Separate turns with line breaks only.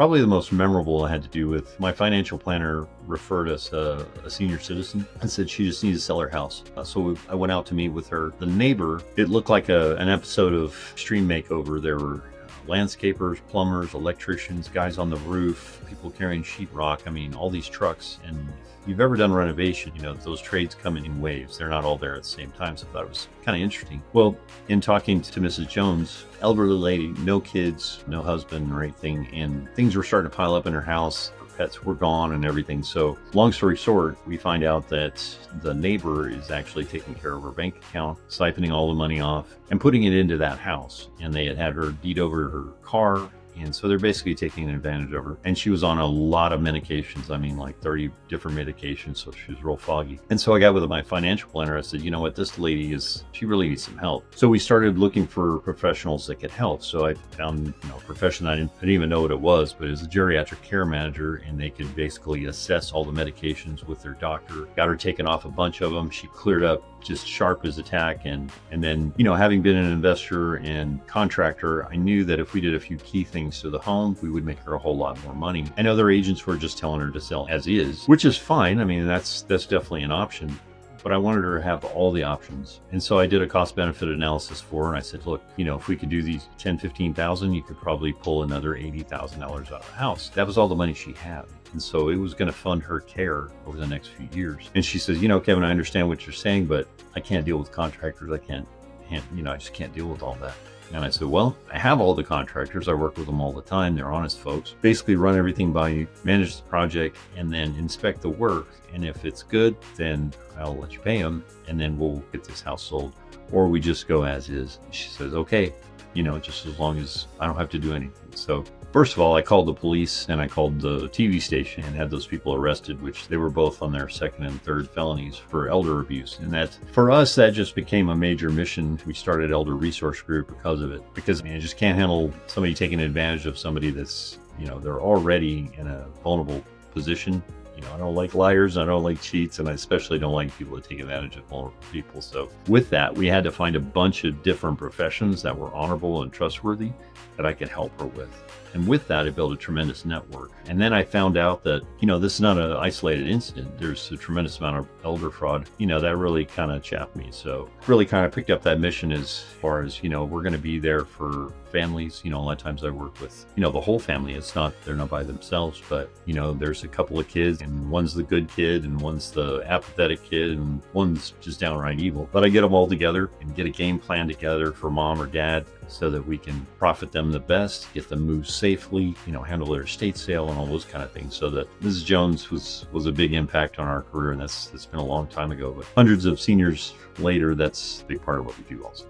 Probably the most memorable had to do with my financial planner referred us a senior citizen and said she just needs to sell her house. I went out to meet with her. The neighbor, it looked like an episode of Extreme Makeover. There were landscapers, plumbers, electricians, guys on the roof, people carrying sheetrock. I mean, all these trucks. And if you've ever done renovation, you know, those trades come in waves. They're not all there at the same time. So I thought it was kind of interesting. Well, in talking to Mrs. Jones, elderly lady, no kids, no husband or anything, and things were starting to pile up in her house. Pets were gone and everything. So long story short, we find out that the neighbor is actually taking care of her bank account, siphoning all the money off and putting it into that house. And they had her deed over her car. And so they're basically taking advantage of her. And she was on a lot of medications. I mean, like 30 different medications. So she was real foggy. And so I got with my financial planner. I said, you know what, this lady she really needs some help. So we started looking for professionals that could help. So I found, a profession I didn't even know what it was, but it was a geriatric care manager. And they could basically assess all the medications with their doctor. Got her taken off a bunch of them. She cleared up just sharp as a tack. And then, having been an investor and contractor, I knew that if we did a few key things to the home, we would make her a whole lot more money. And other agents were just telling her to sell as is, which is fine. I mean, that's definitely an option, but I wanted her to have all the options. And so I did a cost benefit analysis for her. And I said, look, if we could do these 10, 15,000, you could probably pull another $80,000 out of the house. That was all the money she had. And so it was going to fund her care over the next few years. And she says, Kevin, I understand what you're saying, but I can't deal with contractors. I just can't deal with all that. And I said, well, I have all the contractors. I work with them all the time. They're honest folks. Basically run everything by you, manage the project, and then inspect the work. And if it's good, then I'll let you pay them. And then we'll get this house sold. Or we just go as is. She says, okay, just as long as I don't have to do anything. So first of all, I called the police and I called the TV station and had those people arrested, which they were both on their second and third felonies for elder abuse. And that, for us, that just became a major mission. We started Elder Resource Group because of it. Because I just can't handle somebody taking advantage of somebody that's, they're already in a vulnerable position. I don't like liars, I don't like cheats, and I especially don't like people that take advantage of vulnerable people. So with that, we had to find a bunch of different professions that were honorable and trustworthy that I could help her with. And with that, I built a tremendous network. And then I found out that, this is not an isolated incident. There's a tremendous amount of elder fraud, that really kind of chapped me. So really kind of picked up that mission as far as, we're going to be there for families. A lot of times I work with, the whole family. They're not by themselves, but, there's a couple of kids and one's the good kid and one's the apathetic kid and one's just downright evil. But I get them all together and get a game plan together for mom or dad so that we can profit them the best, get them moved safely, handle their estate sale and all those kind of things. So that Mrs. Jones was a big impact on our career, and that's been a long time ago. But hundreds of seniors later, that's a big part of what we do also.